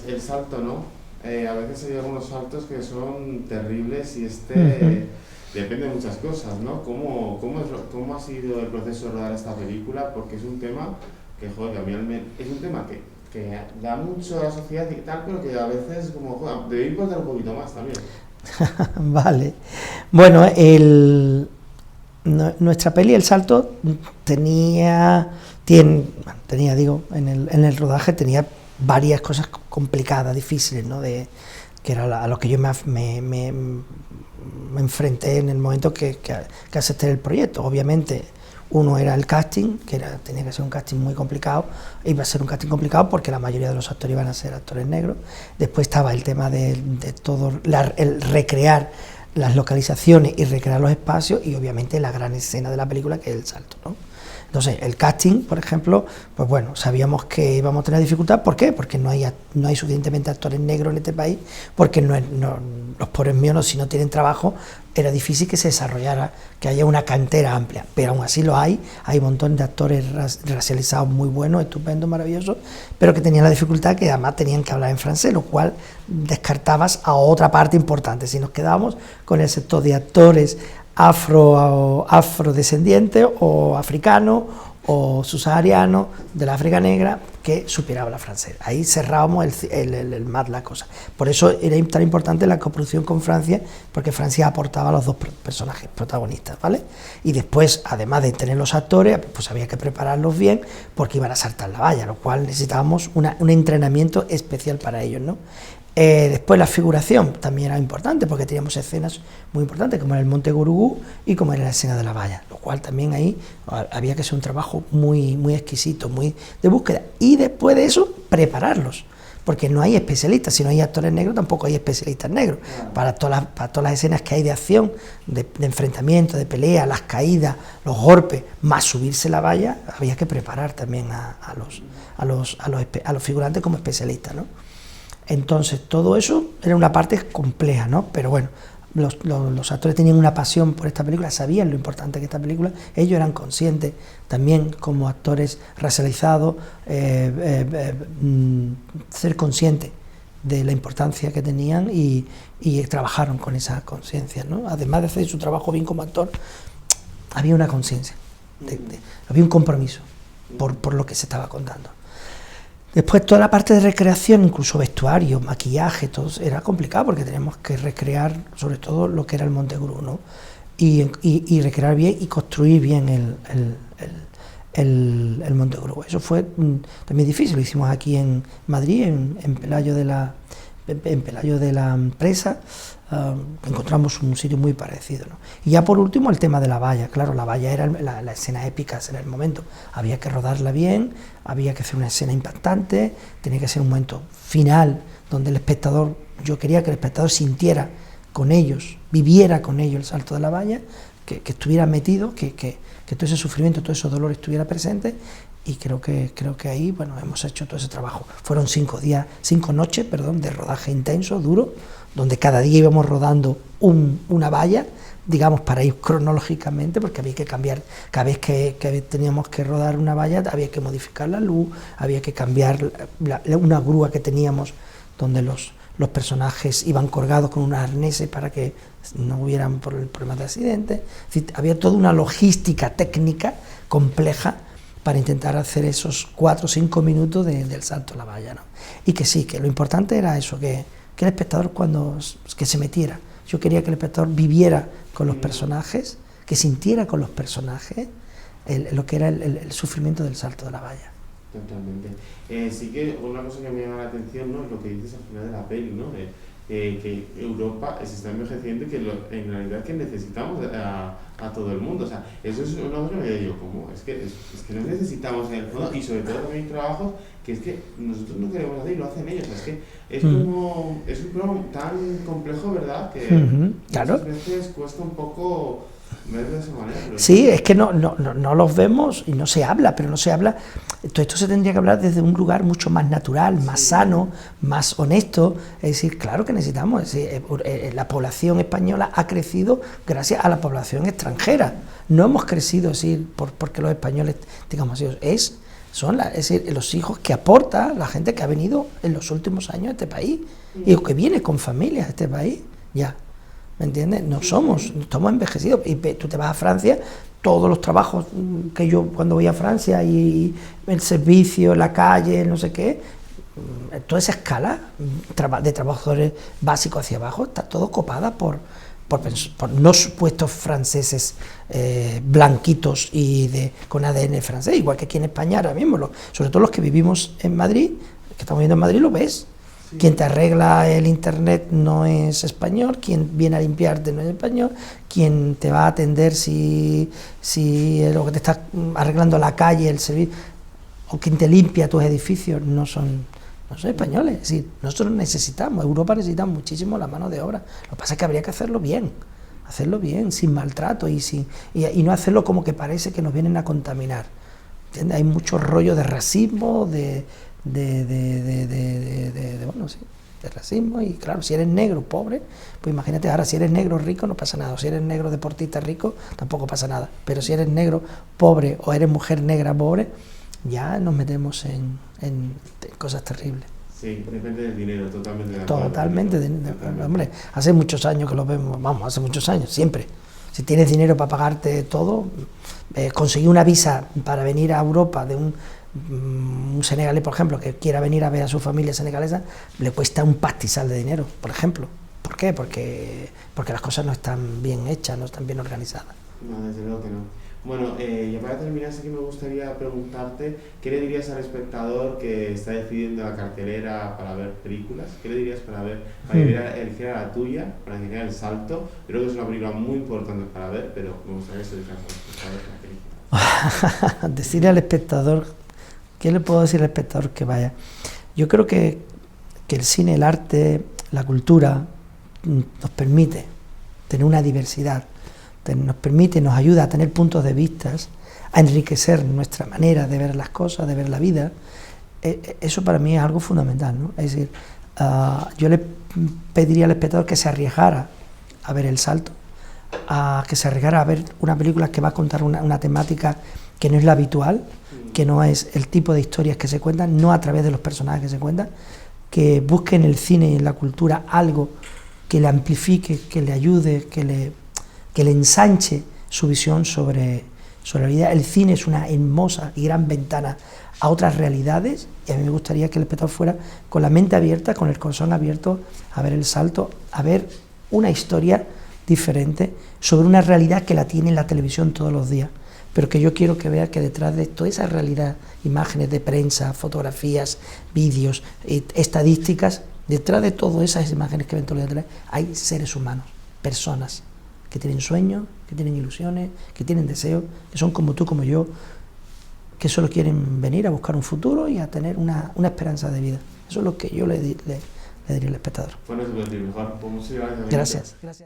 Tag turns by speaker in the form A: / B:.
A: el salto, ¿no? A veces hay algunos saltos que son terribles y
B: Ujú.
A: depende de muchas cosas, ¿no? ¿Cómo ha sido el proceso de rodar esta película? Porque es un tema que, joder, que a mí es un tema que da mucho a la sociedad y tal, pero que a veces, como, joder, debe importar un poquito más también.
B: Vale. Bueno, nuestra peli El Salto tenía, digo, en el rodaje tenía varias cosas complicadas, difíciles, ¿no? Que era a lo que yo me enfrenté en el momento que acepté el proyecto. Obviamente, uno era el casting, tenía que ser un casting muy complicado, iba a ser un casting complicado porque la mayoría de los actores iban a ser actores negros. Después estaba el tema de todo, el recrear las localizaciones y recrear los espacios, y obviamente la gran escena de la película, que es el salto, ¿no? Entonces, el casting, por ejemplo, pues bueno, sabíamos que íbamos a tener dificultad. ¿Por qué? Porque no hay suficientemente actores negros en este país, porque los pobres míos, si no tienen trabajo, era difícil que se desarrollara, que haya una cantera amplia, pero aún así lo hay un montón de actores racializados muy buenos, estupendos, maravillosos, pero que tenían la dificultad que además tenían que hablar en francés, lo cual descartabas a otra parte importante. Si nos quedábamos con el sector de actores afrodescendientes o africanos o subsaharianos de la África negra que supiera hablar francés. Ahí cerrábamos más la cosa. Por eso era tan importante la coproducción con Francia, porque Francia aportaba a los dos personajes protagonistas, ¿vale? Y después, además de tener los actores, pues había que prepararlos bien, porque iban a saltar la valla, lo cual necesitábamos un entrenamiento especial para ellos, ¿no? Después la figuración también era importante, porque teníamos escenas muy importantes, como era el Monte Gurugú y como era la escena de la valla, lo cual también ahí había que hacer un trabajo muy, muy exquisito, muy de búsqueda. Y después de eso, prepararlos, porque no hay especialistas. Si no hay actores negros, tampoco hay especialistas negros. Para todas las escenas que hay de acción, de enfrentamiento, de pelea, las caídas, los golpes, más subirse la valla, había que preparar también a los figurantes como especialistas, ¿no? Entonces, todo eso era una parte compleja, ¿no? Pero bueno, los actores tenían una pasión por esta película, sabían lo importante que esta película, ellos eran conscientes también, como actores racializados, ser conscientes de la importancia que tenían, y trabajaron con esa conciencia, ¿no? Además de hacer su trabajo bien como actor, había una conciencia, había un compromiso por lo que se estaba contando. Después, toda la parte de recreación, incluso vestuario, maquillaje, todo era complicado, porque teníamos que recrear sobre todo lo que era el Monte Gurú, ¿no? Y recrear bien y construir bien el Monte Gurú. Eso fue también difícil. Lo hicimos aquí en Madrid, en Pelayo de la Presa. Encontramos un sitio muy parecido, ¿no? Y ya por último, el tema de la valla. Claro, la valla era la escena épica, era el momento. Había que rodarla bien, había que hacer una escena impactante, tenía que ser un momento final donde el espectador, yo quería que el espectador sintiera con ellos, viviera con ellos el salto de la valla, que estuviera metido, que todo ese sufrimiento, todo ese dolor estuviera presente. Y creo que ahí, bueno, hemos hecho todo ese trabajo. Fueron 5 noches de rodaje intenso, duro, donde cada día íbamos rodando una valla, digamos, para ir cronológicamente, porque había que cambiar, cada vez que teníamos que rodar una valla, había que modificar la luz, había que cambiar una grúa que teníamos, donde los personajes iban colgados con unos arneses para que no hubieran problemas de accidente. Es decir, había toda una logística técnica compleja para intentar hacer esos 4 o 5 minutos del salto a la valla, ¿no? Y que sí, que lo importante era eso, que el espectador que se metiera. Yo quería que el espectador viviera con los personajes, que sintiera con los personajes lo que era el sufrimiento del salto de la valla.
A: Totalmente. Sí que una cosa que me llama la atención, ¿no?, es lo que dices al final de la peli, ¿no?, que Europa se está envejeciendo y que en realidad que necesitamos a todo el mundo. O sea, eso es una cosa que digo, como es que no necesitamos en el fondo, y sobre todo también hay trabajos que es que nosotros no queremos hacer y lo hacen ellos. O sea, es que es como, es un programa tan complejo, ¿verdad?, que
B: claro,
A: muchas veces cuesta un poco ver de esa manera.
B: Sí, es que no los vemos y no se habla, pero no se habla. Todo esto se tendría que hablar desde un lugar mucho más natural, más sano, más honesto. Es decir, claro que necesitamos. Es decir, la población española ha crecido gracias a la población extranjera. No hemos crecido así porque los españoles, digamos así, son es decir, los hijos que aporta la gente que ha venido en los últimos años a este país, y que viene con familias a este país, ya, ¿me entiendes? No estamos envejecidos, y tú te vas a Francia, todos los trabajos que yo cuando voy a Francia, y el servicio, la calle, no sé qué, toda esa escala de trabajadores básicos hacia abajo está todo copada por no supuestos franceses blanquitos y con ADN francés, igual que aquí en España ahora mismo, sobre todo los que vivimos en Madrid, que estamos viviendo en Madrid, lo ves. Sí. Quien te arregla el internet no es español, quien viene a limpiarte no es español, quien te va a atender si lo que te está arreglando la calle, el servicio, o quien te limpia tus edificios no son españoles. Es decir, nosotros necesitamos, Europa necesita muchísimo la mano de obra. Lo que pasa es que habría que hacerlo bien, sin maltrato y no hacerlo como que parece que nos vienen a contaminar. ¿Entiendes? Hay mucho rollo de racismo, de racismo, y claro, si eres negro pobre, pues imagínate, ahora si eres negro rico no pasa nada, o si eres negro deportista rico tampoco pasa nada, pero si eres negro pobre o eres mujer negra pobre, ya nos metemos en cosas terribles.
A: Sí, depende del dinero, totalmente de
B: acuerdo. Totalmente. Hombre, hace muchos años que lo vemos, hace muchos años, siempre. Si tienes dinero para pagarte todo, conseguir una visa para venir a Europa de un senegalés, por ejemplo, que quiera venir a ver a su familia senegalesa, le cuesta un pastizal de dinero, por ejemplo. ¿Por qué? Porque las cosas no están bien hechas, no están bien organizadas.
A: No, desde luego que no. Bueno, ya para terminar, sí que me gustaría preguntarte, ¿qué le dirías al espectador que está decidiendo la cartelera para ver películas? ¿Qué le dirías para que eligiera la tuya, para que hiciera El Salto? Creo que es una película muy importante para ver, pero me gustaría que se dijera la película.
B: Decirle al espectador, ¿qué le puedo decir al espectador que vaya? Yo creo que el cine, el arte, la cultura nos permite tener una diversidad, nos ayuda a tener puntos de vista, a enriquecer nuestra manera de ver las cosas, de ver la vida. Eso para mí es algo fundamental, ¿no? Es decir, yo le pediría al espectador que se arriesgara a ver El Salto, a que se arriesgara a ver una película que va a contar una temática que no es la habitual, que no es el tipo de historias que se cuentan, no a través de los personajes que se cuentan, que busque en el cine y en la cultura algo que le amplifique, que le ayude, que le ensanche su visión sobre la vida. El cine es una hermosa y gran ventana a otras realidades, y a mí me gustaría que el espectador fuera con la mente abierta, con el corazón abierto, a ver El Salto, a ver una historia diferente sobre una realidad que la tiene en la televisión todos los días, pero que yo quiero que vea que detrás de toda esa realidad, imágenes de prensa, fotografías, vídeos, estadísticas, detrás de todas esas imágenes que ven todos los días hay seres humanos, personas que tienen sueños, que tienen ilusiones, que tienen deseos, que son como tú, como yo, que solo quieren venir a buscar un futuro y a tener una esperanza de vida. Eso es lo que yo le diría al espectador.
A: Bueno, eso es lo mejor. Pues muchas gracias.
B: Gracias.